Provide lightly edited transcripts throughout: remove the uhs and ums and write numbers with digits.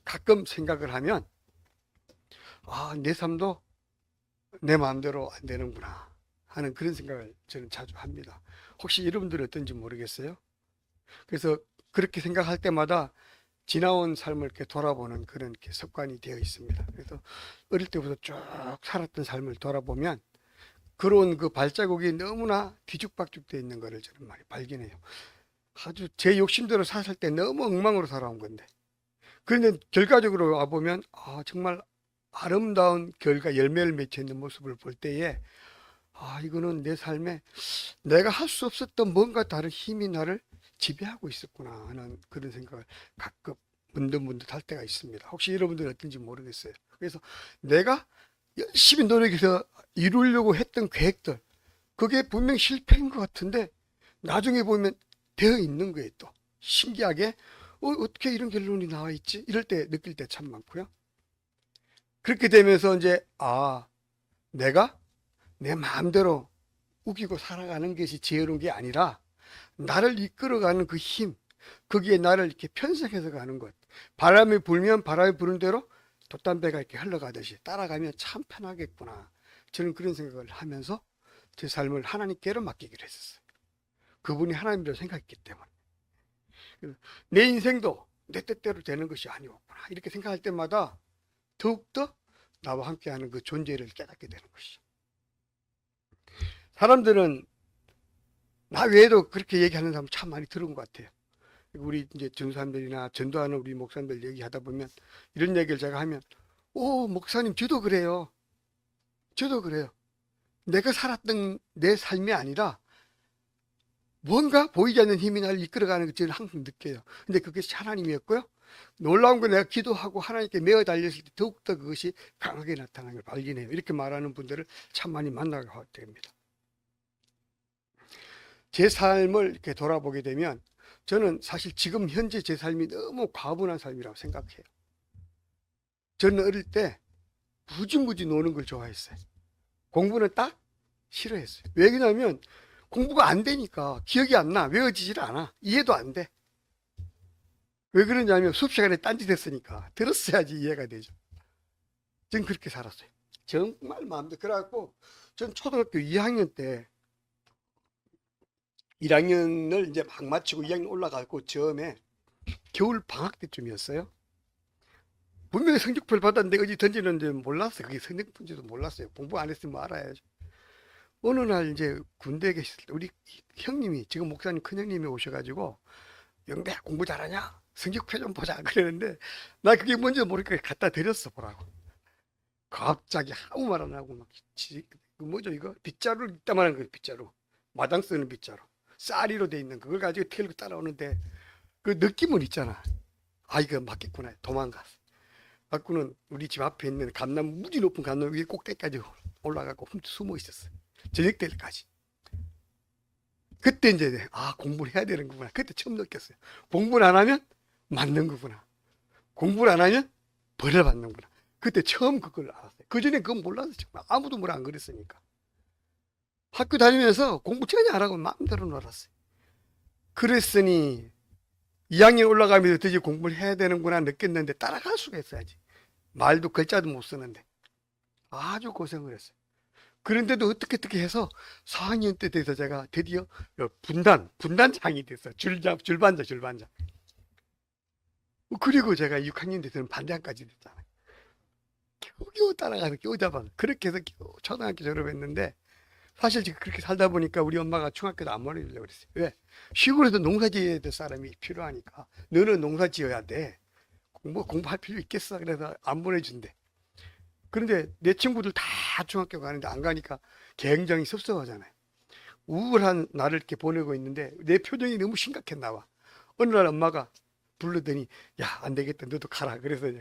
가끔 생각을 하면, 아, 내 삶도 내 마음대로 안 되는구나 하는 그런 생각을 저는 자주 합니다. 혹시 여러분들은 어떤지 모르겠어요. 그래서 그렇게 생각할 때마다 지나온 삶을 이렇게 돌아보는 그런 이렇게 습관이 되어 있습니다. 그래서 어릴 때부터 쭉 살았던 삶을 돌아보면 그런 그 발자국이 너무나 뒤죽박죽 되어 있는 것을 저는 많이 발견해요. 아주 제 욕심대로 살았을 때 너무 엉망으로 살아온 건데. 그런데 결과적으로 와보면, 아, 정말 아름다운 결과, 열매를 맺혀 있는 모습을 볼 때에, 아, 이거는 내 삶에 내가 할 수 없었던 뭔가 다른 힘이 나를 지배하고 있었구나 하는 그런 생각을 가끔 문득문득 할 때가 있습니다. 혹시 여러분들은 어떤지 모르겠어요. 그래서 내가 열심히 노력해서 이루려고 했던 계획들, 그게 분명 실패인 것 같은데 나중에 보면 되어 있는 거예요. 또 신기하게 어떻게 이런 결론이 나와 있지? 이럴 때 느낄 때 참 많고요. 그렇게 되면서 이제 내가 내 마음대로 우기고 살아가는 것이 지혜로운 게 아니라 나를 이끌어가는 그 힘, 거기에 나를 이렇게 편성해서 가는 것. 바람이 불면 바람이 부는 대로 돛담배가 이렇게 흘러가듯이 따라가면 참 편하겠구나. 저는 그런 생각을 하면서 제 삶을 하나님께로 맡기기로 했었어요. 그분이 하나님이라고 생각했기 때문에. 내 인생도 내 뜻대로 되는 것이 아니었구나. 이렇게 생각할 때마다 더욱더 나와 함께하는 그 존재를 깨닫게 되는 것이죠. 사람들은 나 외에도 그렇게 얘기하는 사람 참 많이 들은 것 같아요. 우리 이제 전사님들이나 전도하는 우리 목사님들 얘기하다 보면 이런 얘기를 제가 하면, 오, 목사님, 저도 그래요. 저도 그래요. 내가 살았던 내 삶이 아니라 뭔가 보이지 않는 힘이 나를 이끌어가는 걸 저는 항상 느껴요. 근데 그게 하나님이었고요. 놀라운 건 내가 기도하고 하나님께 매어 달렸을 때 더욱더 그것이 강하게 나타나는 걸 발견해요. 이렇게 말하는 분들을 참 많이 만나게 됩니다. 제 삶을 이렇게 돌아보게 되면 저는 사실 지금 현재 제 삶이 너무 과분한 삶이라고 생각해요. 저는 어릴 때 무지무지 노는 걸 좋아했어요. 공부는 딱 싫어했어요. 왜냐하면 공부가 안 되니까 기억이 안 나. 외워지질 않아. 이해도 안 돼. 왜 그러냐면 수업 시간에 딴짓했으니까 들었어야지 이해가 되죠. 전 그렇게 살았어요. 정말 마음대로. 그래갖고 전 초등학교 2학년 때 1학년을 이제 막 마치고 2학년 올라가고 처음에 겨울 방학 때쯤이었어요. 분명히 성적표를 받았는데 어디 던지는지 몰랐어요. 그게 성적표인지도 몰랐어요. 공부 안 했으면 알아야죠. 어느 날 이제 군대에 계실 때 우리 형님이, 지금 목사님 큰형님이 오셔가지고, 영배 공부 잘하냐? 성적표 좀 보자 그러는데 나 그게 뭔지 모르니까 갖다 드렸어 보라고. 갑자기 아무 말 안 하고 막 뭐죠 이거? 빗자루 이따만한 거, 빗자루 마당 쓰는 빗자루 쌀이로 돼 있는 그걸 가지고 털고 따라오는데 그 느낌은 있잖아. 아, 이거 맞겠구나. 도망갔어. 갖고는 우리 집 앞에 있는 감나무, 무지 높은 감나무 위에 꼭대기까지 올라가고 숨어 있었어. 저녁 때까지. 그때 이제 공부를 해야 되는 거구나. 그때 처음 느꼈어요. 공부를 안 하면 맞는 거구나. 공부를 안 하면 벌을 받는구나. 그때 처음 그걸 알았어요. 그전에 그건 몰랐어요. 정말 아무도 뭘 안 그랬으니까. 학교 다니면서 공부 전혀 안 하고 마음대로 놀았어요. 그랬으니 2학년 올라가면서 드디어 공부를 해야 되는구나 느꼈는데 따라갈 수가 있어야지. 말도 글자도 못 쓰는데 아주 고생을 했어요. 그런데도 어떻게 해서 4학년 때 돼서 제가 드디어 분단장이 됐어요. 줄반장. 그리고 제가 6학년 돼서는 반장까지 됐잖아요. 겨우겨우 따라가서 겨우 잡아. 그렇게 해서 겨우 초등학교 졸업했는데, 사실 지금 그렇게 살다 보니까 우리 엄마가 중학교도 안 보내주려고 그랬어요. 왜? 시골에서 농사 지어야 될 사람이 필요하니까. 너는 농사 지어야 돼. 공부할 필요 있겠어. 그래서 안 보내준대. 그런데 내 친구들 다 중학교 가는데 안 가니까 굉장히 섭섭하잖아요. 우울한 나를 이렇게 보내고 있는데 내 표정이 너무 심각했나 봐. 어느 날 엄마가 불러더니, 야, 안 되겠다. 너도 가라. 그래서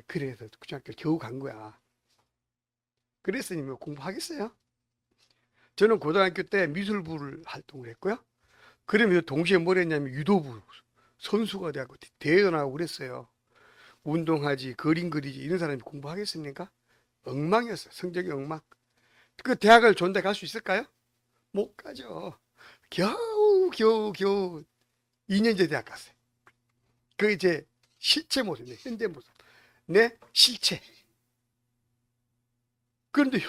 중학교 겨우 간 거야. 그랬으니 뭐 공부하겠어요? 저는 고등학교 때 미술부를 활동을 했고요. 그러면서 동시에 뭘 했냐면 유도부 선수가 돼갖고 대회 나가고 그랬어요. 운동하지, 그림 그리지, 이런 사람이 공부하겠습니까? 엉망이었어요. 성적이 엉망. 그 대학을 좋은 데 갈 수 있을까요? 못 가죠. 겨우 2년제 대학 갔어요. 그 이제 실제 모습이에요. 현재 모습. 내 실체. 그런데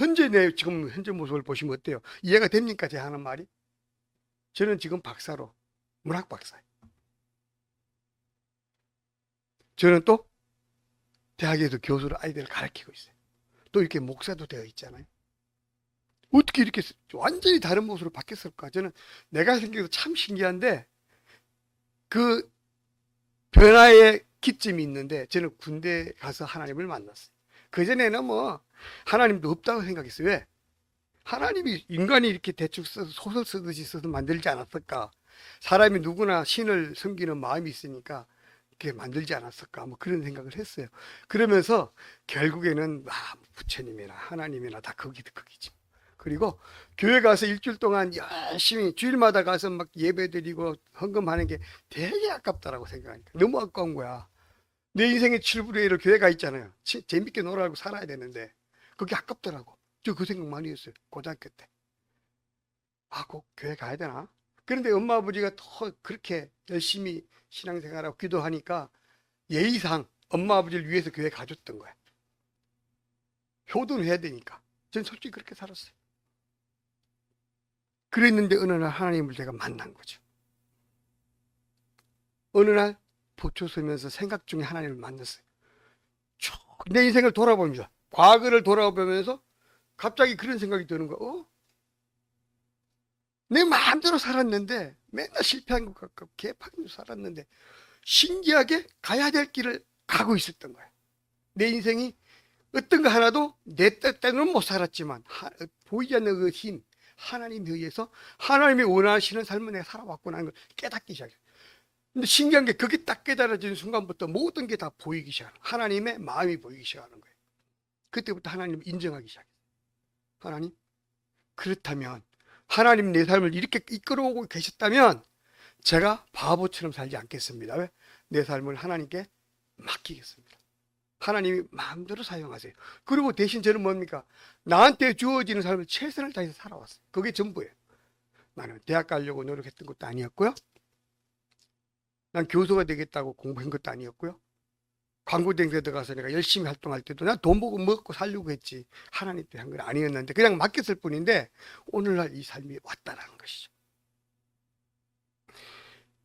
지금 현재 모습을 보시면 어때요? 이해가 됩니까? 제가 하는 말이? 저는 지금 박사로, 문학 박사예요. 저는 또 대학에서 교수로 아이들을 가르치고 있어요. 또 이렇게 목사도 되어 있잖아요. 어떻게 이렇게 완전히 다른 모습으로 바뀌었을까? 저는 내가 생겨서 참 신기한데, 그 변화의 기점이 있는데, 저는 군대 가서 하나님을 만났어요. 그전에는 뭐 하나님도 없다고 생각했어요. 왜? 하나님이 인간이 이렇게 대충 써서 소설 쓰듯이 써서 만들지 않았을까? 사람이 누구나 신을 섬기는 마음이 있으니까 이렇게 만들지 않았을까? 뭐 그런 생각을 했어요. 그러면서 결국에는 부처님이나 하나님이나 다 거기지. 그리고 교회 가서 일주일 동안 열심히 주일마다 가서 막 예배드리고 헌금하는 게 되게 아깝다라고 생각하니까 너무 아까운 거야. 내 인생의 7분의 1을 교회 가 있잖아요. 재밌게 놀아고 살아야 되는데 그게 아깝더라고. 저 그 생각 많이 했어요. 고등학교 때. 꼭 교회 가야 되나? 그런데 엄마 아버지가 더 그렇게 열심히 신앙생활하고 기도하니까 예의상 엄마 아버지를 위해서 교회 가줬던 거야. 효도는 해야 되니까. 전 솔직히 그렇게 살았어요. 그랬는데 어느 날 하나님을 제가 만난 거죠. 어느 날 보초 서면서 생각 중에 하나님을 만났어요. 쭉 내 인생을 돌아봅니다. 과거를 돌아보면서 갑자기 그런 생각이 드는 거. 내 마음대로 살았는데 맨날 실패한 것 같고 개판으로 살았는데 신기하게 가야 될 길을 가고 있었던 거야. 내 인생이 어떤 거 하나도 내 뜻대로는 못 살았지만 보이지 않는 그 힘, 하나님에 의해서 하나님이 원하시는 삶을 내가 살아왔구나 하는 걸 깨닫기 시작해. 근데 신기한 게 그게 딱 깨달아지는 순간부터 모든 게 다 보이기 시작하는 거야. 하나님의 마음이 보이기 시작하는 거예요. 그때부터 하나님을 인정하기 시작해요. 하나님, 그렇다면 하나님 내 삶을 이렇게 이끌어오고 계셨다면 제가 바보처럼 살지 않겠습니다. 왜? 내 삶을 하나님께 맡기겠습니다. 하나님이 마음대로 사용하세요. 그리고 대신 저는 뭡니까? 나한테 주어지는 삶을 최선을 다해서 살아왔어요. 그게 전부예요. 나는 대학 가려고 노력했던 것도 아니었고요. 난 교수가 되겠다고 공부한 것도 아니었고요. 광고대행사 들어가서 내가 열심히 활동할 때도 난 돈 보고 먹고 살려고 했지 하나님 때문에 한 건 아니었는데 그냥 맡겼을 뿐인데 오늘날 이 삶이 왔다라는 것이죠.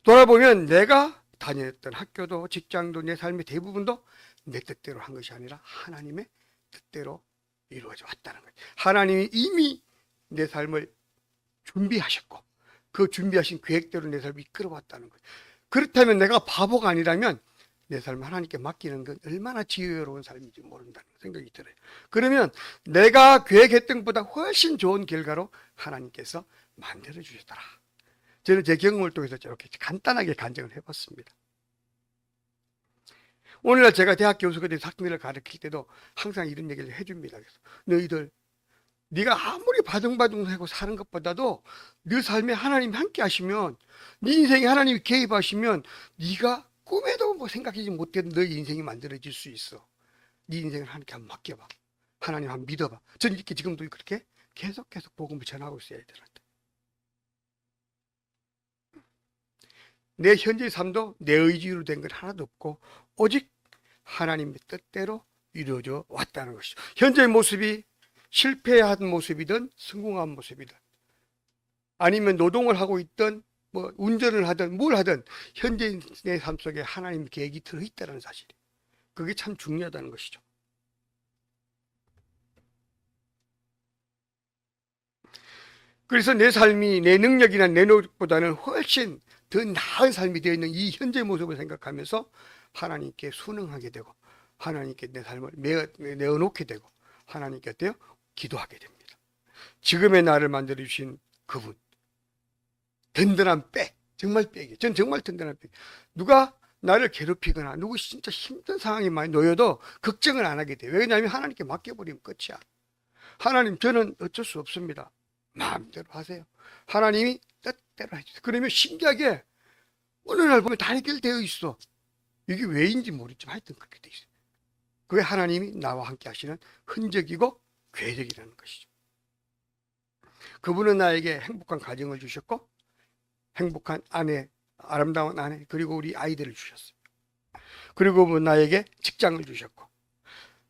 돌아보면 내가 다녔던 학교도 직장도 내 삶의 대부분도 내 뜻대로 한 것이 아니라 하나님의 뜻대로 이루어져 왔다는 거예요. 하나님이 이미 내 삶을 준비하셨고 그 준비하신 계획대로 내 삶을 이끌어 왔다는 거예요. 그렇다면 내가 바보가 아니라면 내 삶을 하나님께 맡기는 건 얼마나 지혜로운 삶인지 모른다는 생각이 들어요. 그러면 내가 계획했던 것보다 훨씬 좋은 결과로 하나님께서 만들어 주셨더라. 저는 제 경험을 통해서 이렇게 간단하게 간증을 해봤습니다. 오늘날 제가 대학 교수가 돼서 학생들을 가르칠 때도 항상 이런 얘기를 해줍니다. 그래서 너희들 네가 아무리 바둥바둥하고 사는 것보다도 네 삶에 하나님이 함께 하시면 네 인생에 하나님이 개입하시면 네가 꿈에도 뭐 생각하지 못했던 너의 인생이 만들어질 수 있어. 네 인생을 하나님께 한번 맡겨봐. 하나님 한번 믿어봐. 저는 이렇게 지금도 그렇게 계속 복음을 전하고 있어요. 애들한테. 내 현재의 삶도 내 의지로 된 건 하나도 없고 오직 하나님의 뜻대로 이루어져 왔다는 것이죠. 현재의 모습이 실패한 모습이든 성공한 모습이든 아니면 노동을 하고 있든 뭐 운전을 하든 뭘 하든 현재 내 삶 속에 하나님의 계획이 들어있다는 사실이 그게 참 중요하다는 것이죠. 그래서 내 삶이 내 능력이나 내 노력보다는 훨씬 더 나은 삶이 되어 있는 이 현재 모습을 생각하면서 하나님께 순응하게 되고 하나님께 내 삶을 내어놓게 되고 하나님께 어때요? 기도하게 됩니다. 지금의 나를 만들어 주신 그분 든든한 백, 정말 백이에요. 전 정말 든든한 백. 누가 나를 괴롭히거나 누구 진짜 힘든 상황이 많이 놓여도 걱정을 안 하게 돼요. 왜냐하면 하나님께 맡겨버리면 끝이야. 하나님 저는 어쩔 수 없습니다. 마음대로 하세요. 하나님이 뜻대로 해주세요. 그러면 신기하게 어느 날 보면 다 해결되어 있어. 이게 왜인지 모르지만 하여튼 그렇게 돼 있어요. 그게 하나님이 나와 함께 하시는 흔적이고 계획이라는 것이죠. 그분은 나에게 행복한 가정을 주셨고 행복한 아내, 아름다운 아내 그리고 우리 아이들을 주셨어요. 그리고 나에게 직장을 주셨고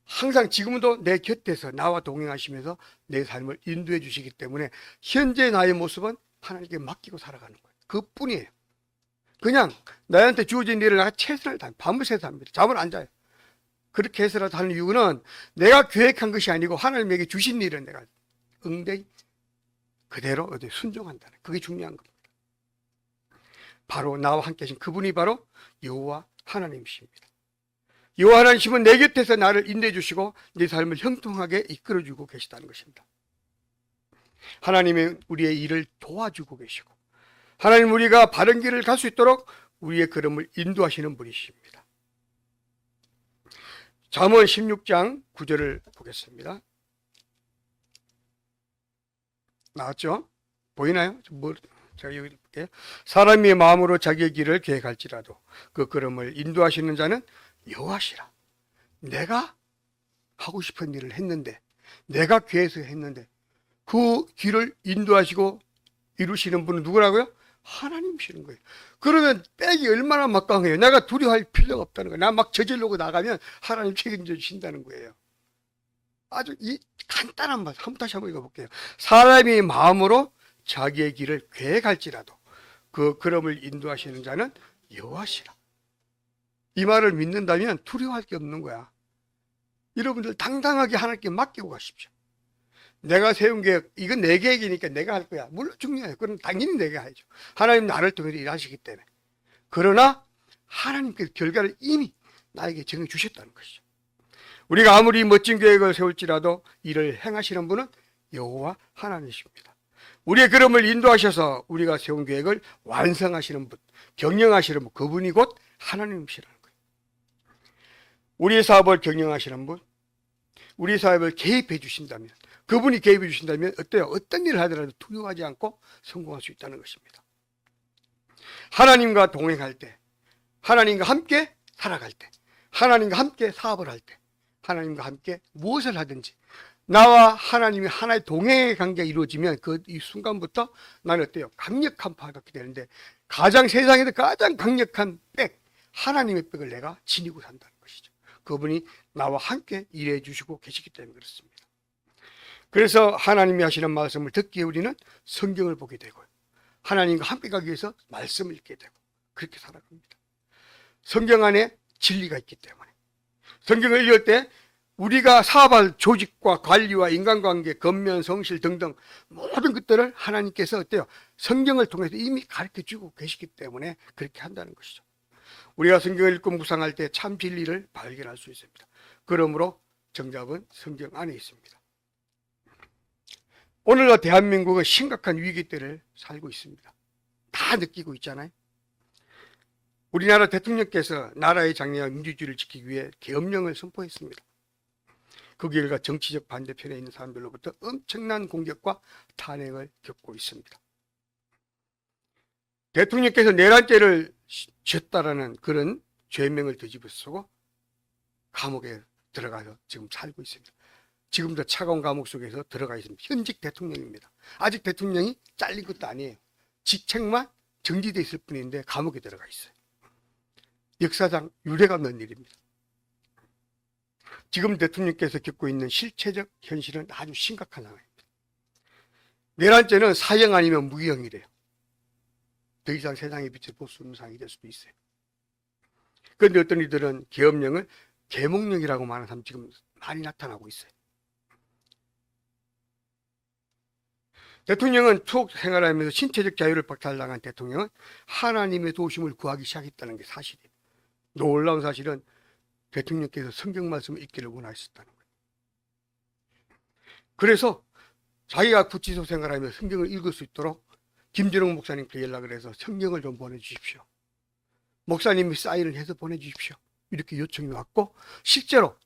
항상 지금도 내 곁에서 나와 동행하시면서 내 삶을 인도해 주시기 때문에 현재 나의 모습은 하나님께 맡기고 살아가는 거예요. 그뿐이에요. 그냥 나한테 주어진 일을 내가 최선을 다해 밤새서 합니다. 잠을 안 자요. 그렇게 해서라도 하는 이유는 내가 계획한 것이 아니고 하나님에게 주신 일은 내가 응대히 그대로 순종한다는, 그게 중요한 겁니다. 바로 나와 함께 하신 그분이 바로 여호와 하나님이십니다. 여호와 하나님은 내 곁에서 나를 인도해 주시고 내 삶을 형통하게 이끌어 주고 계시다는 것입니다. 하나님은 우리의 일을 도와주고 계시고 하나님 우리가 바른 길을 갈 수 있도록 우리의 걸음을 인도하시는 분이십니다. 잠언 16장 9절을 보겠습니다. 나왔죠? 보이나요? 제가 여기 볼게요. 사람이 마음으로 자기의 길을 계획할지라도 그 걸음을 인도하시는 자는 여호와시라. 내가 하고 싶은 일을 했는데, 내가 계획해서 했는데 그 길을 인도하시고 이루시는 분은 누구라고요? 하나님이시는 거예요. 그러면 빼기 얼마나 막강해요. 내가 두려워할 필요가 없다는 거예요. 나 막 저지르고 나가면 하나님 책임져 주신다는 거예요. 아주 이 간단한 말 다시 한번 읽어볼게요. 사람이 마음으로 자기의 길을 계획할지라도 그 걸음을 인도하시는 자는 여호와시라. 이 말을 믿는다면 두려워할 게 없는 거야. 여러분들 당당하게 하나님께 맡기고 가십시오. 내가 세운 계획, 이건 내 계획이니까 내가 할 거야. 물론 중요해요. 그건 당연히 내가 해야죠. 하나님 나를 통해서 일하시기 때문에. 그러나 하나님께서 결과를 이미 나에게 정해주셨다는 것이죠. 우리가 아무리 멋진 계획을 세울지라도 이를 행하시는 분은 여호와 하나님이십니다. 우리의 걸음을 인도하셔서 우리가 세운 계획을 완성하시는 분, 경영하시는 분, 그분이 곧 하나님이시라는 거예요. 우리의 사업을 경영하시는 분, 우리 사업을 개입해 주신다면, 그분이 개입해 주신다면 어때요? 어떤 일을 하더라도 두려워하지 않고 성공할 수 있다는 것입니다. 하나님과 동행할 때, 하나님과 함께 살아갈 때, 하나님과 함께 사업을 할 때, 하나님과 함께 무엇을 하든지 나와 하나님이 하나의 동행의 관계가 이루어지면 이 순간부터 나는 어때요? 강력한 파가 갖게 되는데 세상에서 가장 강력한 백, 하나님의 백을 내가 지니고 산다는 것이죠. 그분이 나와 함께 일해 주시고 계시기 때문에 그렇습니다. 그래서 하나님이 하시는 말씀을 듣기에 우리는 성경을 보게 되고 하나님과 함께 가기 위해서 말씀을 읽게 되고 그렇게 살아갑니다. 성경 안에 진리가 있기 때문에 성경을 읽을 때 우리가 사업할 조직과 관리와 인간관계, 겉면, 성실 등등 모든 것들을 하나님께서 어때요? 성경을 통해서 이미 가르쳐주고 계시기 때문에 그렇게 한다는 것이죠. 우리가 성경을 읽고 묵상할 때 참 진리를 발견할 수 있습니다. 그러므로 정답은 성경 안에 있습니다. 오늘날 대한민국은 심각한 위기 때를 살고 있습니다. 다 느끼고 있잖아요. 우리나라 대통령께서 나라의 장래와 민주주의를 지키기 위해 계엄령을 선포했습니다. 그 결과 정치적 반대편에 있는 사람들로부터 엄청난 공격과 탄핵을 겪고 있습니다. 대통령께서 내란죄를 지었다라는 그런 죄명을 뒤집어 쓰고 감옥에 들어가서 지금 살고 있습니다. 지금도 차가운 감옥 속에서 들어가 있습니다. 현직 대통령입니다. 아직 대통령이 잘린 것도 아니에요. 직책만 정지되어 있을 뿐인데 감옥에 들어가 있어요. 역사상 유례가 없는 일입니다. 지금 대통령께서 겪고 있는 실체적 현실은 아주 심각한 상황입니다. 내란죄는 사형 아니면 무기형이래요. 더 이상 세상의 빛을 볼 수 없는 상황이 될 수도 있어요. 그런데 어떤 이들은 계엄령을 계몽령이라고 말하는 사람 지금 많이 나타나고 있어요. 대통령은 추억 생활하면서 신체적 자유를 박탈당한 대통령은 하나님의 도우심을 구하기 시작했다는 게 사실이에요. 놀라운 사실은 대통령께서 성경 말씀을 읽기를 원하셨다는 거예요. 그래서 자기가 구치소 생활하면서 성경을 읽을 수 있도록 김준호 목사님께 연락을 해서 성경을 좀 보내주십시오. 목사님이 사인을 해서 보내주십시오. 이렇게 요청이 왔고 실제로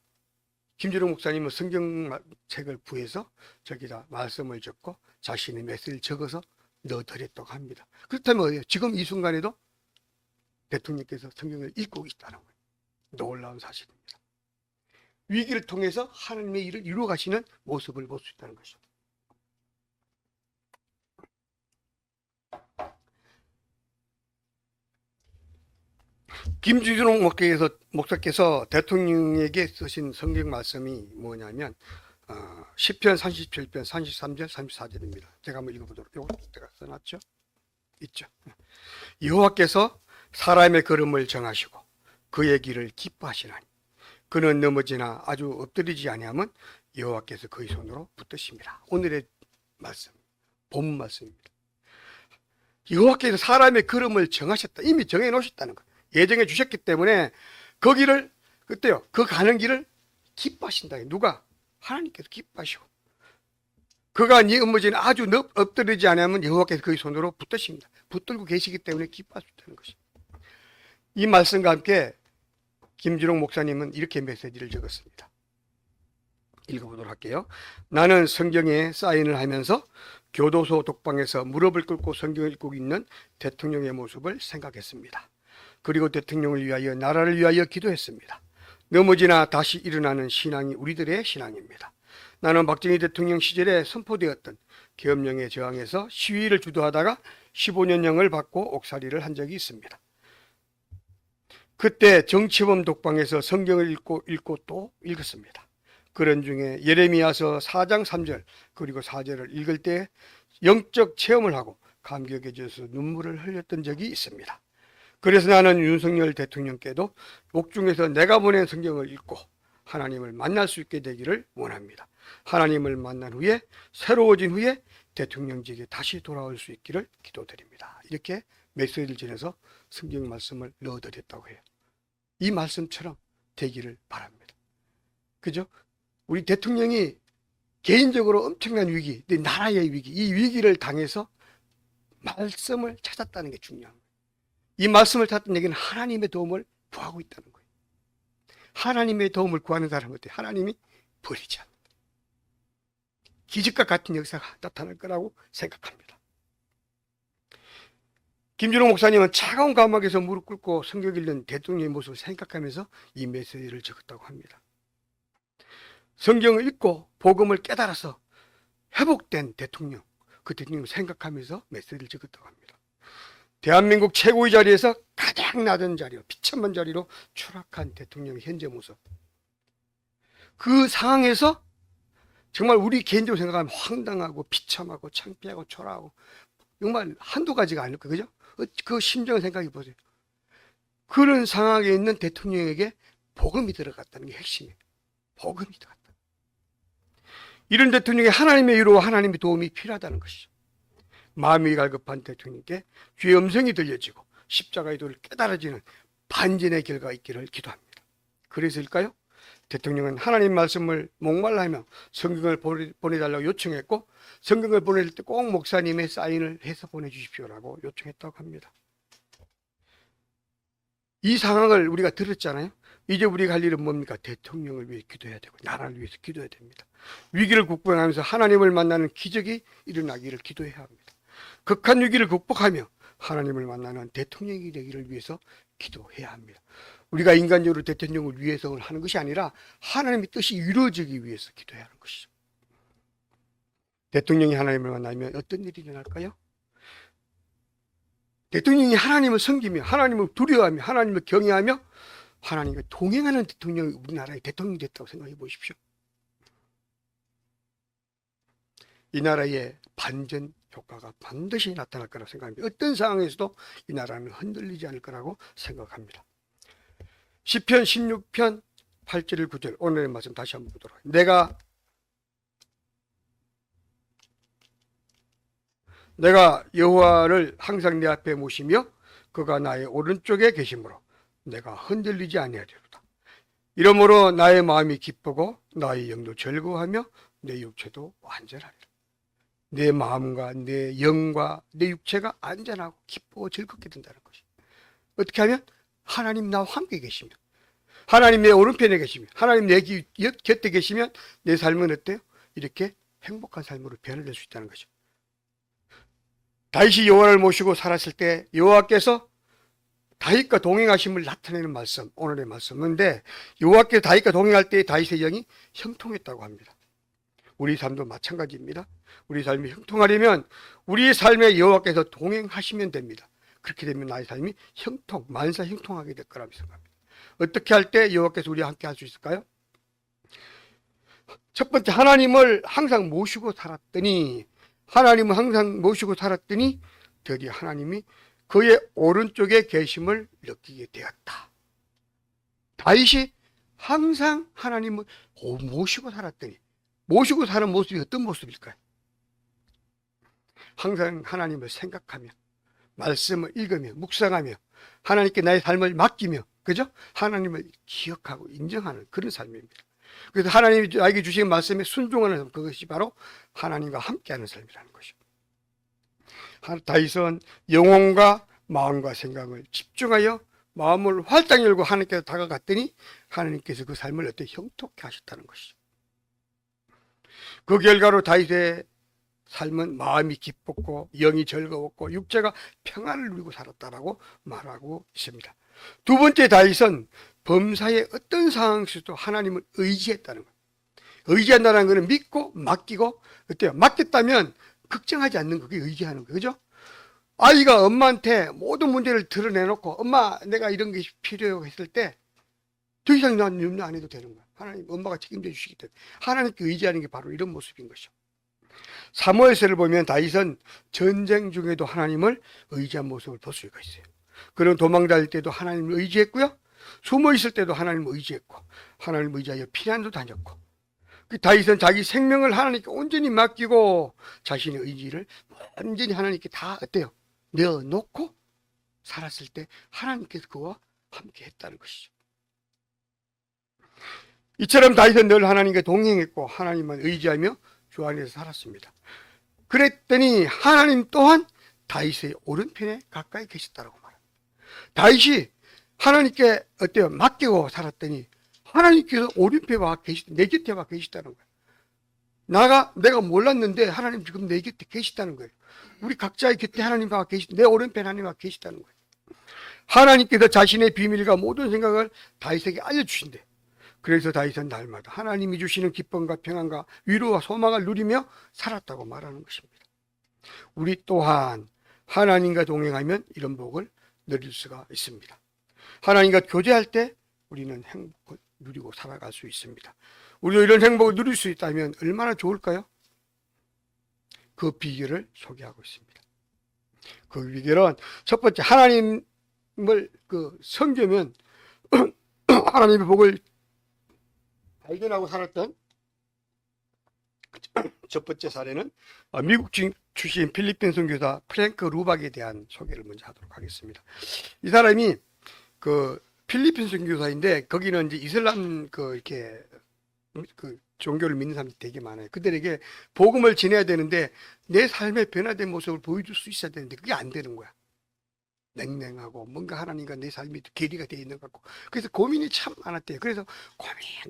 김준호 목사님은 성경책을 구해서 저기다 말씀을 적고 자신의 메시지를 적어서 넣어드렸다고 합니다. 그렇다면 어디요? 지금 이 순간에도 대통령께서 성경을 읽고 있다는 거예요. 놀라운 사실입니다. 위기를 통해서 하나님의 일을 이루어 가시는 모습을 볼 수 있다는 것이죠. 김주종 목사께서 대통령에게 쓰신 성경 말씀이 뭐냐면 시편 37편 33절 34절입니다. 제가 한번 읽어보도록. 요거 제가 써놨죠? 있죠. 여호와께서 사람의 걸음을 정하시고 그의 길을 기뻐하시나니 그는 넘어지나 아주 엎드리지 아니하면 여호와께서 그의 손으로 붙드십니다. 오늘의 말씀, 본문 말씀입니다. 여호와께서 사람의 걸음을 정하셨다. 이미 정해 놓으셨다는 거예요. 예정해 주셨기 때문에 그 길을 그때요. 그 가는 길을 기뻐하신다. 누가? 하나님께서 기뻐하시고 그가 넘어지는 아주 엎드리지 않으면 여호와께서 그의 손으로 붙드십니다. 붙들고 계시기 때문에 기뻐하셨다는 것입니다. 이 말씀과 함께 김주롱 목사님은 이렇게 메시지를 적었습니다. 읽어보도록 할게요. 나는 성경에 사인을 하면서 교도소 독방에서 무릎을 꿇고 성경을 읽고 있는 대통령의 모습을 생각했습니다. 그리고 대통령을 위하여 나라를 위하여 기도했습니다. 넘어지나 다시 일어나는 신앙이 우리들의 신앙입니다. 나는 박정희 대통령 시절에 선포되었던 계엄령에 저항해서 시위를 주도하다가 15년형을 받고 옥살이를 한 적이 있습니다. 그때 정치범 독방에서 성경을 읽고 또 읽었습니다. 그런 중에 예레미야서 4장 3절 그리고 4절을 읽을 때 영적 체험을 하고 감격에 젖어서 눈물을 흘렸던 적이 있습니다. 그래서 나는 윤석열 대통령께도 옥중에서 내가 보낸 성경을 읽고 하나님을 만날 수 있게 되기를 원합니다. 하나님을 만난 후에 새로워진 후에 대통령직에 다시 돌아올 수 있기를 기도드립니다. 이렇게 메시지를 전해서 성경 말씀을 넣어드렸다고 해요. 이 말씀처럼 되기를 바랍니다. 그죠? 우리 대통령이 개인적으로 엄청난 위기, 나라의 위기, 이 위기를 당해서 말씀을 찾았다는 게 중요합니다. 이 말씀을 찾았다는 얘기는 하나님의 도움을 구하고 있다는 거예요. 하나님의 도움을 구하는 사람은 하나님이 버리지 않는다. 기적과 같은 역사가 나타날 거라고 생각합니다. 김준호 목사님은 차가운 감옥에서 무릎 꿇고 성경 읽는 대통령의 모습을 생각하면서 이 메시지를 적었다고 합니다. 성경을 읽고 복음을 깨달아서 회복된 대통령, 그 대통령을 생각하면서 메시지를 적었다고 합니다. 대한민국 최고의 자리에서 가장 낮은 자리로, 비천만 자리로 추락한 대통령의 현재 모습. 그 상황에서 정말 우리 개인적으로 생각하면 황당하고 비참하고 창피하고 초라하고 정말 한두 가지가 아닐 거예요. 그죠? 그 심정을 생각해 보세요. 그런 상황에 있는 대통령에게 복음이 들어갔다는 게 핵심이에요. 복음이 들어갔다. 이런 대통령에 하나님의 위로와 하나님의 도움이 필요하다는 것이죠. 마음이 갈급한 대통령께 주의 음성이 들려지고 십자가의 도를 깨달아지는 반전의 결과가 있기를 기도합니다. 그래서일까요? 대통령은 하나님 말씀을 목말라하며 성경을 보내달라고 요청했고 성경을 보낼 때 꼭 목사님의 사인을 해서 보내주십시오라고 요청했다고 합니다. 이 상황을 우리가 들었잖아요. 이제 우리가 할 일은 뭡니까? 대통령을 위해 기도해야 되고 나라를 위해서 기도해야 됩니다. 위기를 극복하면서 하나님을 만나는 기적이 일어나기를 기도해야 합니다. 극한 위기를 극복하며 하나님을 만나는 대통령이 되기를 위해서 기도해야 합니다. 우리가 인간적으로 대통령을 위해서 하는 것이 아니라 하나님의 뜻이 이루어지기 위해서 기도해야 하는 것이죠. 대통령이 하나님을 만나면 어떤 일이 일어날까요? 대통령이 하나님을 섬기며 하나님을 두려워하며 하나님을 경외하며 하나님과 동행하는 대통령이 우리나라의 대통령이 됐다고 생각해 보십시오. 이 나라의 반전 효과가 반드시 나타날 거라고 생각합니다. 어떤 상황에서도 이 나라는 흔들리지 않을 거라고 생각합니다. 시편 16편 8절 9절 오늘의 말씀 다시 한번 보도록 하겠습니다. 내가 여호와를 항상 내 앞에 모시며 그가 나의 오른쪽에 계심으로 내가 흔들리지 아니하리로다. 이러므로 나의 마음이 기쁘고 나의 영도 즐거워하며 내 육체도 완전하리라. 내 마음과 내 영과 내 육체가 안전하고 기쁘고 즐겁게 된다는 것이. 어떻게 하면? 하나님 나와 함께 계시면, 하나님 내 오른편에 계시면, 하나님 내 곁에 계시면 내 삶은 어때요? 이렇게 행복한 삶으로 변화될 수 있다는 거죠. 다윗이 여호와를 모시고 살았을 때 여호와께서 다윗과 동행하심을 나타내는 말씀, 오늘의 말씀인데 여호와께서 다윗과 동행할 때 다윗의 영이 형통했다고 합니다. 우리 삶도 마찬가지입니다. 우리 삶이 형통하려면 우리의 삶에 여호와께서 동행하시면 됩니다. 그렇게 되면 나의 삶이 만사 형통하게 될 거라고 생각합니다. 어떻게 할 때 여호와께서 우리와 함께 할 수 있을까요? 첫 번째, 하나님을 항상 모시고 살았더니 드디어 하나님이 그의 오른쪽에 계심을 느끼게 되었다. 다윗이 항상 하나님을 모시고 살았더니, 모시고 사는 모습이 어떤 모습일까요? 항상 하나님을 생각하며 말씀을 읽으며 묵상하며 하나님께 나의 삶을 맡기며, 그죠? 하나님을 기억하고 인정하는 그런 삶입니다. 그래서 하나님이 나에게 주신 말씀에 순종하는 삶, 그것이 바로 하나님과 함께하는 삶이라는 것이죠. 다윗은 영혼과 마음과 생각을 집중하여 마음을 활짝 열고 하나님께서 다가갔더니 하나님께서 그 삶을 어떻게 형통케 하셨다는 것이죠. 그 결과로 다윗의 삶은 마음이 기뻤고 영이 즐거웠고 육체가 평안을 누리고 살았다라고 말하고 있습니다. 두 번째, 다윗은 범사의 어떤 상황 속에서도 하나님을 의지했다는 거예요. 의지한다는 것은 믿고 맡기고, 어때요? 맡겼다면 걱정하지 않는 그게 의지하는 거예요. 그죠? 아이가 엄마한테 모든 문제를 드러내놓고 엄마 내가 이런 게 필요해요 했을 때 더 이상 난 염려 안 해도 되는 거야. 하나님, 엄마가 책임져 주시기 때문에. 하나님께 의지하는 게 바로 이런 모습인 것이죠. 사무엘서를 보면 다윗은 전쟁 중에도 하나님을 의지한 모습을 볼 수가 있어요. 그런 도망다닐 때도 하나님을 의지했고요, 숨어 있을 때도 하나님을 의지했고, 하나님을 의지하여 피난도 다녔고, 그 다윗은 자기 생명을 하나님께 온전히 맡기고 자신의 의지를 완전히 하나님께 다 어때요? 내어놓고 살았을 때 하나님께서 그와 함께 했다는 것이죠. 이처럼 다윗은 늘 하나님과 동행했고 하나님만 의지하며 주 안에서 살았습니다. 그랬더니 하나님 또한 다윗의 오른편에 가까이 계셨다고 말합니다. 다윗이 하나님께 어때요? 맡기고 살았더니 하나님께서 오른편에 와 계시다, 내 곁에 와 계시다는 거예요. 내가 몰랐는데 하나님 지금 내 곁에 계시다는 거예요. 우리 각자의 곁에 하나님 와 계시다, 내 오른편에 하나님 와 계시다는 거예요. 하나님께서 자신의 비밀과 모든 생각을 다윗에게 알려주신대. 그래서 다윗은 날마다 하나님이 주시는 기쁨과 평안과 위로와 소망을 누리며 살았다고 말하는 것입니다. 우리 또한 하나님과 동행하면 이런 복을 누릴 수가 있습니다. 하나님과 교제할 때 우리는 행복을 누리고 살아갈 수 있습니다. 우리도 이런 행복을 누릴 수 있다면 얼마나 좋을까요? 그 비결을 소개하고 있습니다. 그 비결은 첫 번째, 하나님을 섬기면 하나님의 복을 발견하고 살았던 첫 번째 사례는 미국 출신 필리핀 선교사 프랭크 루박에 대한 소개를 먼저 하도록 하겠습니다. 이 사람이 필리핀 선교사인데 거기는 이제 이슬람 이렇게 종교를 믿는 사람들이 되게 많아요. 그들에게 복음을 전해야 되는데 내 삶의 변화된 모습을 보여줄 수 있어야 되는데 그게 안 되는 거야. 냉랭하고 뭔가 하나님과 내 삶이 괴리가 되어 있는 것 같고, 그래서 고민이 참 많았대요. 그래서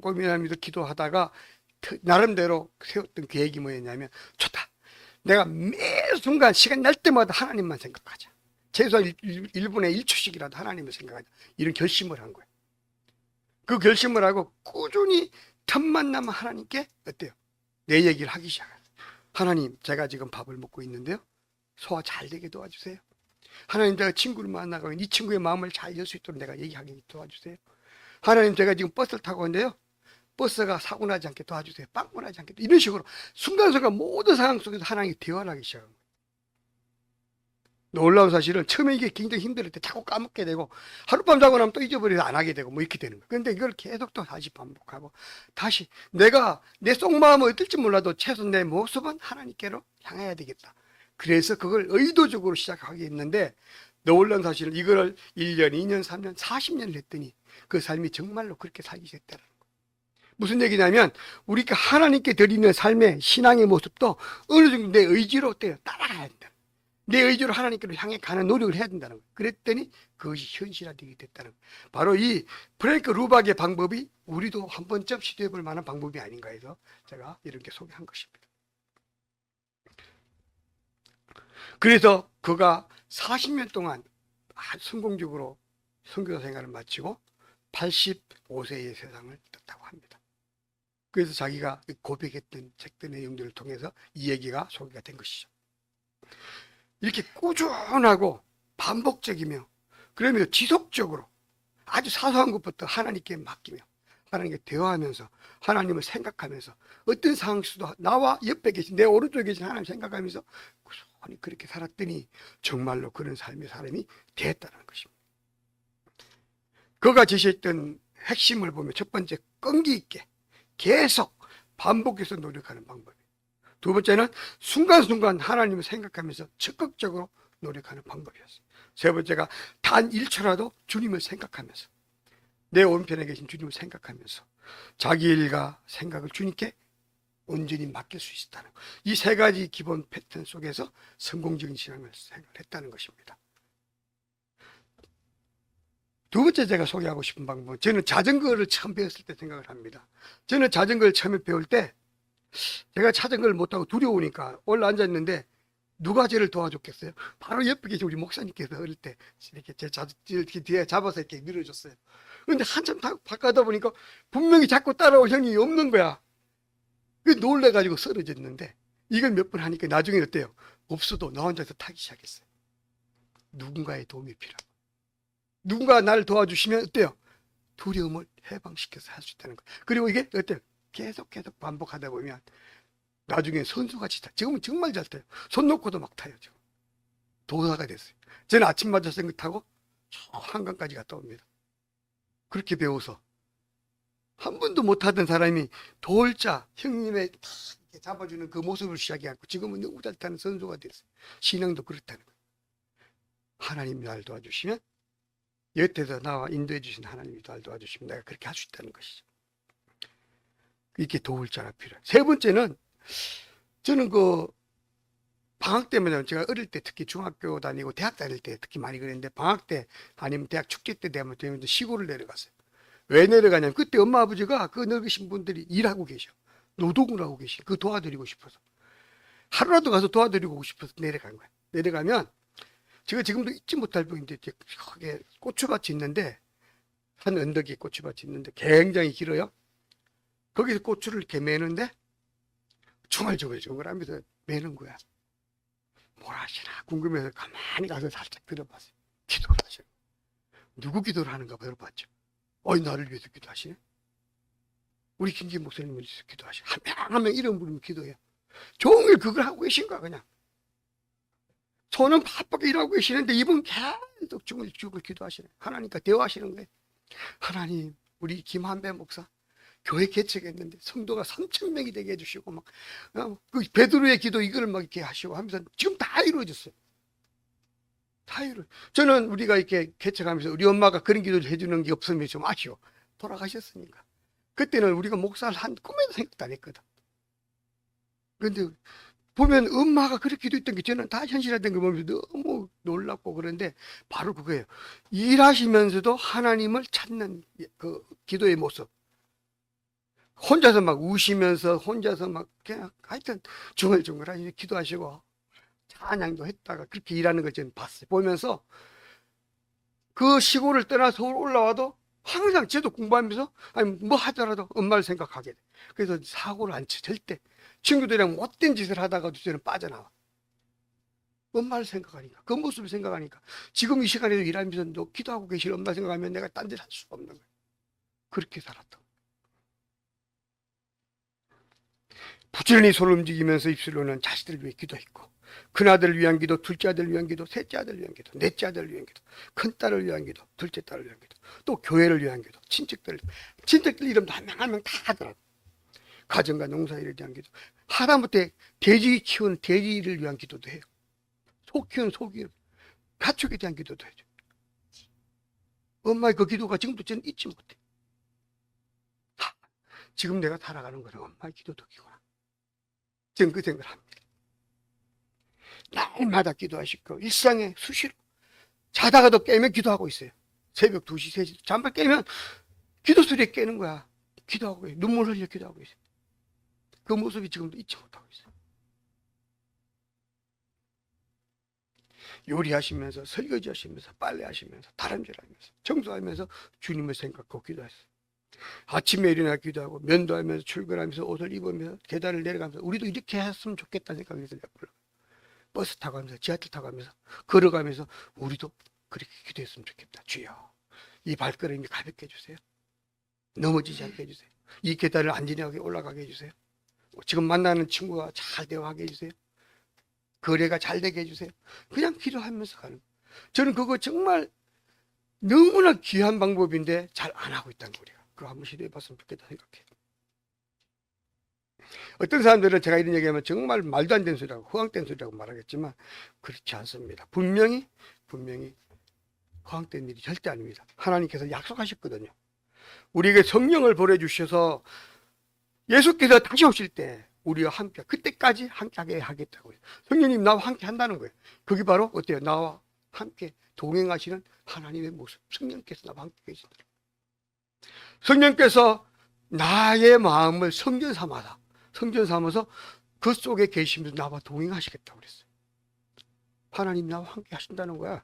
고민하면서 기도하다가 나름대로 세웠던 계획이 뭐였냐면, 좋다, 내가 매 순간 시간 날 때마다 하나님만 생각하자, 최소한 1분에 1초씩이라도 하나님을 생각하자, 이런 결심을 한 거예요. 그 결심을 하고 꾸준히 틈만 나면 하나님께 어때요? 내 얘기를 하기 시작해요. 하나님, 제가 지금 밥을 먹고 있는데요, 소화 잘 되게 도와주세요. 하나님, 제가 친구를 만나고 이 친구의 마음을 잘 열 수 있도록 내가 얘기하게 도와주세요. 하나님, 제가 지금 버스를 타고 있는데요, 버스가 사고 나지 않게 도와주세요. 빵꾸 나지 않게. 이런 식으로 순간순간 모든 상황 속에서 하나님이 대화를 하기 시작합니다. 놀라운 사실은 처음에 이게 굉장히 힘들 때 자꾸 까먹게 되고 하룻밤 자고 나면 또 잊어버려서 안 하게 되고 뭐 이렇게 되는 거예요. 그런데 이걸 계속 또 다시 반복하고 다시 내가 내 속마음은 어떨지 몰라도 최소한 내 모습은 하나님께로 향해야 되겠다. 그래서 그걸 의도적으로 시작하게 했는데 놀라운 사실은 이걸 1년, 2년, 3년, 40년을 했더니 그 삶이 정말로 그렇게 살기 시작했다는 거예요. 무슨 얘기냐면 우리가 하나님께 드리는 삶의 신앙의 모습도 어느 정도 내 의지로 어때요? 따라가야 된다. 내 의지로 하나님께로 향해 가는 노력을 해야 된다는 거예요. 그랬더니 그것이 현실화되게 됐다는 거예요. 바로 이 프랭크 루박의 방법이 우리도 한 번쯤 시도해 볼 만한 방법이 아닌가 해서 제가 이렇게 소개한 것입니다. 그래서 그가 40년 동안 아주 성공적으로 선교사 생활을 마치고 85세의 세상을 떴다고 합니다. 그래서 자기가 고백했던 책들 내용들을 통해서 이 얘기가 소개가 된 것이죠. 이렇게 꾸준하고 반복적이며 그러면서 지속적으로 아주 사소한 것부터 하나님께 맡기며 하나님께 대화하면서 하나님을 생각하면서 어떤 상황 속도 나와 옆에 계신 내 오른쪽에 계신 하나님 생각하면서 꾸준히 그렇게 살았더니 정말로 그런 삶의 사람이 되었다는 것입니다. 그가 제시했던 핵심을 보면 첫 번째, 끈기 있게 계속 반복해서 노력하는 방법이에요. 두 번째는 순간순간 하나님을 생각하면서 적극적으로 노력하는 방법이었어요. 세 번째가 단 1초라도 주님을 생각하면서 내 오른편에 계신 주님을 생각하면서 자기 일과 생각을 주님께 온전히 맡길 수 있다는 것. 이 세 가지 기본 패턴 속에서 성공적인 신앙을 생각했다는 것입니다. 두 번째 제가 소개하고 싶은 방법은 저는 자전거를 처음 배웠을 때 생각을 합니다. 저는 자전거를 처음에 배울 때 제가 자전거를 못하고 두려우니까 올라앉았는데 누가 저를 도와줬겠어요? 바로 옆에 계신 우리 목사님께서 어릴 때 이렇게 이렇게 뒤에 잡아서 이렇게 밀어줬어요. 그런데 한참 바꿔다 보니까 분명히 자꾸 따라올 형이 없는 거야. 그 놀래가지고 쓰러졌는데 이걸 몇 번 하니까 나중에 어때요? 없어도 나 혼자서 타기 시작했어요. 누군가의 도움이 필요하고 누군가 나를 도와주시면 어때요? 두려움을 해방시켜서 할 수 있다는 거예요. 그리고 이게 어때요? 계속 반복하다 보면 나중에 선수같이 타. 지금은 정말 잘 타요. 손 놓고도 막 타요. 지금 도사가 됐어요. 저는 아침마다 생각 타고 저 한강까지 갔다 옵니다. 그렇게 배워서 한 번도 못 하던 사람이 도울자 형님의 탁 이렇게 잡아주는 그 모습을 시작해갖고 지금은 너무 잘 타는 선수가 됐어요. 신앙도 그렇다는 거예요. 하나님이 날 도와주시면 여태서 나와 인도해 주신 하나님이 날 도와주시면 내가 그렇게 할 수 있다는 것이죠. 이렇게 도울 자가 필요해요. 세 번째는 저는 그 방학 때면 제가 어릴 때 특히 중학교 다니고 대학 다닐 때 특히 많이 그랬는데 방학 때 아니면 대학 축제 때 되면 시골을 내려갔어요. 왜 내려가냐면 그때 엄마 아버지가 그 늙으신 분들이 일하고 계셔. 노동을 하고 계시. 그 도와드리고 싶어서 하루라도 가서 도와드리고 싶어서 내려간 거예요. 내려가면 제가 지금도 잊지 못할 분인데 크게 고추밭이 있는데 한 언덕에 고추밭이 있는데 굉장히 길어요. 거기서 고추를 이렇게 매는데 중얼중얼 하면서 매는 거야. 뭘 하시나 궁금해서 가만히 가서 살짝 들어봤어요. 기도를 하셔. 누구 기도를 하는가 들어봤죠. 나를 위해서 기도하시네. 우리 김기 목사님을 위해서 기도하시네. 한 명 한 명 이름 부르면 기도해요. 종일 그걸 하고 계신 거야 그냥. 저는 바쁘게 일하고 계시는데 이분 계속 중얼중얼 기도하시네. 하나님과 대화하시는 거예요. 하나님 우리 김한배 목사 교회 개척했는데 성도가 3,000명이 되게 해주시고 막 그 베드로의 기도 이걸 막 이렇게 하시고 하면서 지금 다 이루어졌어요. 다 이루어. 저는 우리가 이렇게 개척하면서 우리 엄마가 그런 기도를 해주는 게 없으면 좀 아쉬워. 돌아가셨으니까. 그때는 우리가 목사를 한 꿈에도 생각도 안 했거든. 그런데 보면 엄마가 그렇게 기도했던 게 저는 다 현실화된 걸 보면서 너무 놀랍고 그런데 바로 그거예요. 일하시면서도 하나님을 찾는 그 기도의 모습. 혼자서 막 우시면서 혼자서 막 그냥 하여튼 중얼중얼하게 기도하시고 찬양도 했다가 그렇게 일하는 걸 저는 봤어요. 보면서 그 시골을 떠나 서울 올라와도 항상 저도 공부하면서 아니 뭐 하더라도 엄마를 생각하게 돼. 그래서 사고를 안 쳐. 절대 친구들이랑 못된 짓을 하다가도 저는 빠져나와. 엄마를 생각하니까 그 모습을 생각하니까 지금 이 시간에도 일하면서 기도하고 계실 엄마 생각하면 내가 딴 데 할 수가 없는 거예요. 그렇게 살았던. 부지런히 손을 움직이면서 입술로는 자식들을 위해 기도했고 큰아들을 위한 기도, 둘째 아들을 위한 기도, 셋째 아들을 위한 기도, 넷째 아들을 위한 기도, 큰딸을 위한 기도, 둘째 딸을 위한 기도, 또 교회를 위한 기도, 친척들 이름도 한 명 한 명 다 하더라고. 가정과 농사일을 위한 기도, 하다못해 돼지 키우는 돼지를 위한 기도도 해요. 소 키우는 소 키우는 가축에 대한 기도도 해요. 엄마의 그 기도가 지금도 저는 잊지 못해. 지금 내가 살아가는 거는 엄마의 기도 덕이구나. 저는 그 생각을 합니다. 날마다 기도하시고 일상에 수시로 자다가도 깨면 기도하고 있어요. 새벽 2시, 3시 잠깐 깨면 기도 소리에 깨는 거야. 기도하고 있어요. 눈물 흘려 기도하고 있어요. 그 모습이 지금도 잊지 못하고 있어요. 요리하시면서 설거지하시면서 빨래하시면서 다람질하면서 청소하면서 주님을 생각하고 기도했어요. 아침에 일어나 기도하고 면도하면서 출근하면서 옷을 입으면서 계단을 내려가면서 우리도 이렇게 했으면 좋겠다는 생각이 들어요. 버스 타고 가면서, 지하철 타고 가면서, 걸어가면서 우리도 그렇게 기도했으면 좋겠다. 주여, 이 발걸음이 가볍게 해주세요. 넘어지지 않게 해주세요. 이 계단을 안전하게 올라가게 해주세요. 지금 만나는 친구가 잘 대화하게 해주세요. 거래가 잘 되게 해주세요. 그냥 기도하면서 가는 거예요. 저는 그거 정말 너무나 귀한 방법인데 잘 안 하고 있다는 거예요. 그거 한번 시도해 봤으면 좋겠다 생각해요. 어떤 사람들은 제가 이런 얘기하면 정말 말도 안 되는 소리라고, 허황된 소리라고 말하겠지만 그렇지 않습니다. 분명히 허황된 일이 절대 아닙니다. 하나님께서 약속하셨거든요. 우리에게 성령을 보내주셔서 예수께서 다시 오실 때 우리와 함께, 그때까지 함께하게 하겠다고요. 성령님 나와 함께 한다는 거예요. 그게 바로 어때요? 나와 함께 동행하시는 하나님의 모습. 성령께서 나와 함께 계신다. 성령께서 나의 마음을 성전 삼아서 그 속에 계시면서 나와 동행하시겠다고 그랬어요. 하나님 나와 함께 하신다는 거야.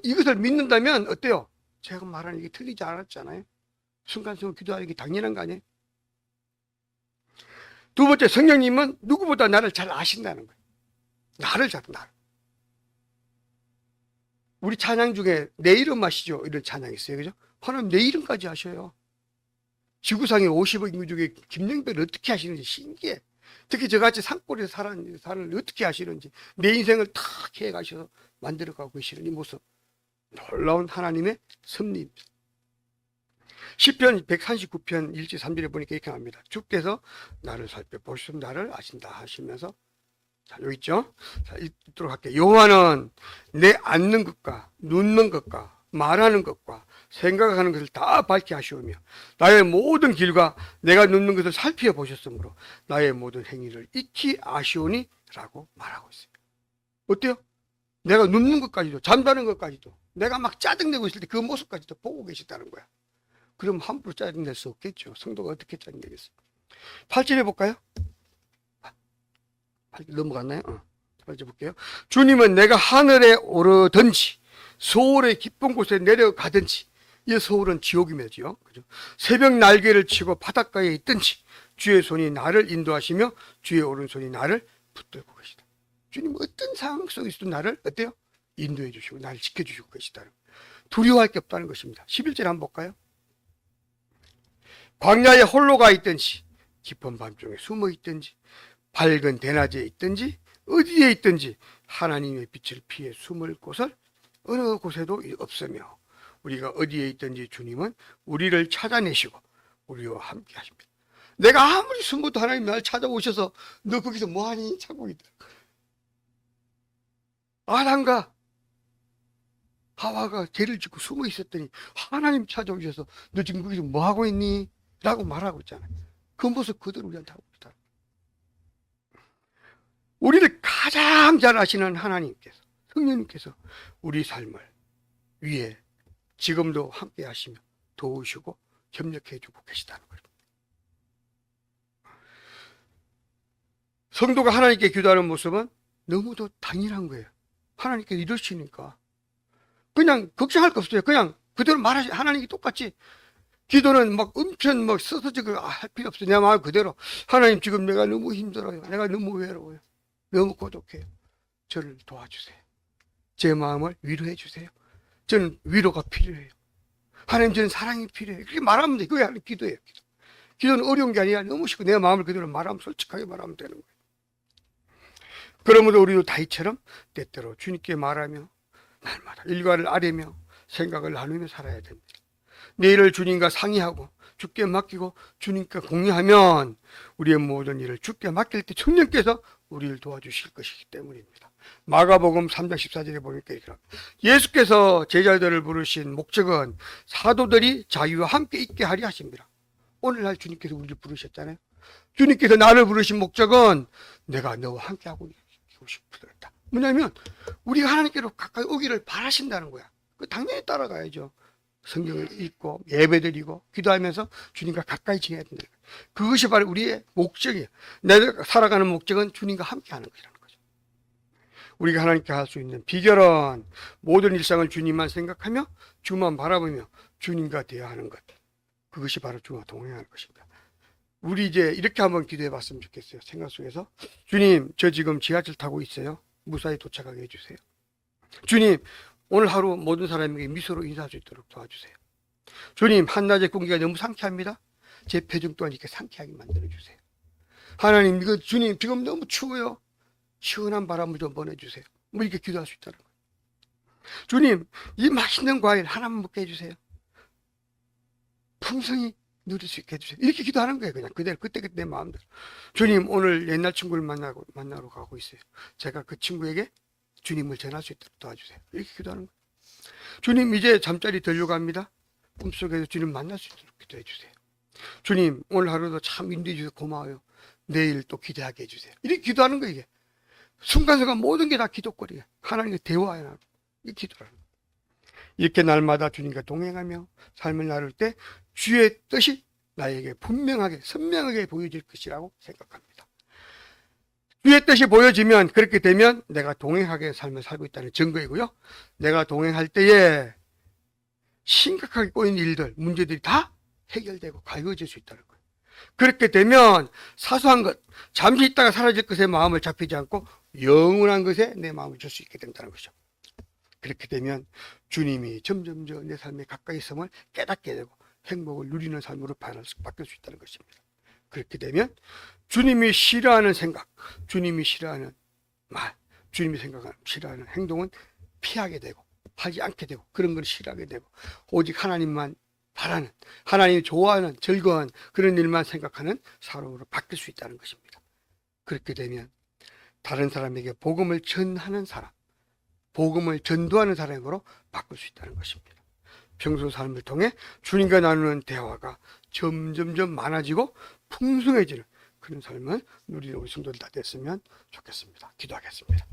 이것을 믿는다면 어때요? 제가 말하는 게 틀리지 않았잖아요. 순간순간 기도하는 게 당연한 거 아니에요? 두 번째, 성령님은 누구보다 나를 잘 아신다는 거예요. 나를. 우리 찬양 중에 내 이름 아시죠? 이런 찬양이 있어요. 그죠? 하나님 내 이름까지 아셔요. 지구상에 50억 인구 중에 김영배를 어떻게 하시는지 신기해. 특히 저같이 산골에서 사는 어떻게 하시는지, 내 인생을 다 계획하셔서 만들어가고 계시는 이 모습. 놀라운 하나님의 섭리입니다. 시편 139편 1절 3절에 보니까 이렇게 합니다. 주께서 나를 살펴보시면 나를 아신다 하시면서, 자, 여기 있죠? 자, 읽도록 할게요. 여호와는 내 앉는 것과 눕는 것과 말하는 것과 생각하는 것을 다 밝게 하시오며 나의 모든 길과 내가 눕는 것을 살펴보셨으므로 나의 모든 행위를 익히 아시오니 라고 말하고 있어요. 어때요? 내가 눕는 것까지도, 잠자는 것까지도, 내가 막 짜증내고 있을 때 그 모습까지도 보고 계시다는 거야. 그럼 함부로 짜증낼 수 없겠죠. 성도가 어떻게 짜증내겠어요? 8절 해볼까요? 8절 넘어갔나요? 8절 볼게요. 주님은 내가 하늘에 오르든지 소울의 깊은 곳에 내려가든지, 이 소울은 지옥이면요. 그죠? 새벽 날개를 치고 바닷가에 있든지 주의 손이 나를 인도하시며 주의 오른손이 나를 붙들고 계시다. 주님 어떤 상황 속에서도 나를 어때요? 인도해 주시고 나를 지켜주시고 계시다는, 두려워할 게 없다는 것입니다. 11절 한번 볼까요? 광야에 홀로 가 있든지 깊은 밤중에 숨어 있든지 밝은 대낮에 있든지 어디에 있든지 하나님의 빛을 피해 숨을 곳을 어느 곳에도 없으며 우리가 어디에 있든지 주님은 우리를 찾아내시고 우리와 함께 하십니다. 내가 아무리 숨어도 하나님 나를 찾아오셔서 너 거기서 뭐하니? 찾고 있다. 아담과 하와가 죄를 짓고 숨어 있었더니 하나님 찾아오셔서 너 지금 거기서 뭐하고 있니? 라고 말하고 있잖아요. 그 모습 그대로 우리한테 하고 있다. 우리를 가장 잘 아시는 하나님께서, 성령님께서 우리 삶을 위해 지금도 함께 하시며 도우시고 협력해 주고 계시다는 거예요. 성도가 하나님께 기도하는 모습은 너무도 당연한 거예요. 하나님께서 이러시니까 그냥 걱정할 거 없어요. 그냥 그대로 말하시. 하나님이 똑같이 기도는 막 엄청 막 써서 지금 할 필요 없어요. 내 마음 그대로 하나님 지금 내가 너무 힘들어요. 내가 너무 외로워요. 너무 고독해요. 저를 도와주세요. 제 마음을 위로해 주세요. 저는 위로가 필요해요. 하나님 저는 사랑이 필요해요. 그렇게 말하면 돼. 그게 하나님 기도예요. 기도는 어려운 게 아니라 너무 쉽고 내 마음을 그대로 말하면, 솔직하게 말하면 되는 거예요. 그러므로 우리도 다윗처럼 때때로 주님께 말하며 날마다 일과를 아뢰며 생각을 나누며 살아야 됩니다. 내일을 주님과 상의하고 주께 맡기고 주님께 공유하면 우리의 모든 일을 주께 맡길 때 성령께서 우리를 도와주실 것이기 때문입니다. 마가복음 3장 14절에 보니까 이렇게 합니다. 예수께서 제자들을 부르신 목적은 사도들이 자기와 함께 있게 하려 하십니다. 오늘날 주님께서 우리를 부르셨잖아요. 주님께서 나를 부르신 목적은 내가 너와 함께 하고 싶다. 뭐냐면 우리가 하나님께로 가까이 오기를 바라신다는 거야. 당연히 따라가야죠. 성경을 읽고 예배드리고 기도하면서 주님과 가까이 지내야 된다. 그것이 바로 우리의 목적이에요. 내가 살아가는 목적은 주님과 함께 하는 것이라는 거죠. 우리가 하나님께 할 수 있는 비결은 모든 일상을 주님만 생각하며 주만 바라보며 주님과 대화하는 것. 그것이 바로 주와 동행하는 것입니다. 우리 이제 이렇게 한번 기도해 봤으면 좋겠어요. 생각 속에서. 주님, 저 지금 지하철 타고 있어요. 무사히 도착하게 해주세요. 주님, 오늘 하루 모든 사람에게 미소로 인사할 수 있도록 도와주세요. 주님, 한낮의 공기가 너무 상쾌합니다. 제 표정 또한 이렇게 상쾌하게 만들어주세요. 하나님, 이거 주님, 지금 너무 추워요. 시원한 바람을 좀 보내주세요. 뭐 이렇게 기도할 수 있다는 거예요. 주님, 이 맛있는 과일 하나만 먹게 해주세요. 풍성히 누릴 수 있게 해주세요. 이렇게 기도하는 거예요. 그냥 그대로 그때그때 내 마음대로. 주님, 오늘 옛날 친구를 만나러 가고 있어요. 제가 그 친구에게 주님을 전할 수 있도록 도와주세요. 이렇게 기도하는 거예요. 주님, 이제 잠자리 들려고 합니다. 꿈속에서 주님 만날 수 있도록 기도해 주세요. 주님, 오늘 하루도 참 인도해 주셔서 고마워요. 내일 또 기대하게 해주세요. 이렇게 기도하는 거예요. 이게 순간순간 모든 게 다 기도거리예요. 하나님과 대화해 나누고 이렇게 기도하는 거예요. 이렇게 날마다 주님과 동행하며 삶을 나눌 때 주의 뜻이 나에게 분명하게 선명하게 보여질 것이라고 생각합니다. 주의 뜻이 보여지면, 그렇게 되면 내가 동행하게 삶을 살고 있다는 증거이고요. 내가 동행할 때에 심각하게 꼬인 일들, 문제들이 다 해결되고 가벼워질 수 있다는 거예요. 그렇게 되면 사소한 것, 잠시 있다가 사라질 것에 마음을 잡히지 않고 영원한 것에 내 마음을 줄 수 있게 된다는 거죠. 그렇게 되면 주님이 점점점 내 삶에 가까이 있음을 깨닫게 되고 행복을 누리는 삶으로 바뀔 수 있다는 것입니다. 그렇게 되면 주님이 싫어하는 생각, 주님이 싫어하는 말, 주님이 싫어하는 행동은 피하게 되고 하지 않게 되고 그런 걸 싫어하게 되고 오직 하나님만 바라는, 하나님이 좋아하는 즐거운 그런 일만 생각하는 사람으로 바뀔 수 있다는 것입니다. 그렇게 되면 다른 사람에게 복음을 전하는 사람, 복음을 전도하는 사람으로 바꿀 수 있다는 것입니다. 평소 삶을 통해 주님과 나누는 대화가 점점점 많아지고 풍성해지는 그런 삶을 누리는 우리 성도들 다 됐으면 좋겠습니다. 기도하겠습니다.